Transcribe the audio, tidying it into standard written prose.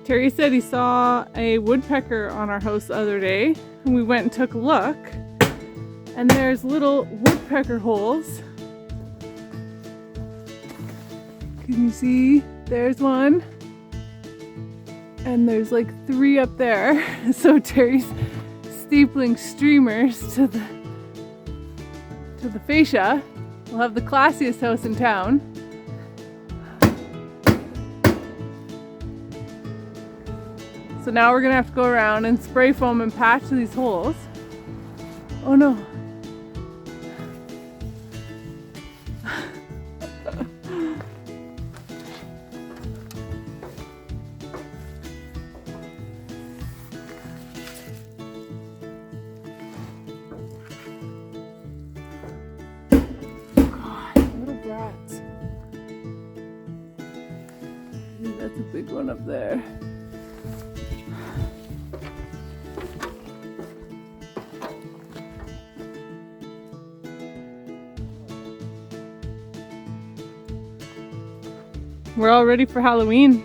Terry said he saw a woodpecker on our house the other day, and we went and took a look, and there's little woodpecker holes. Can you see? There's one. And there's like 3 up there. So Terry's stapling streamers to the fascia. We'll have the classiest house in town. So now we're gonna have to go around and spray foam and patch these holes. Oh no. That's a big one up there. We're all ready for Halloween.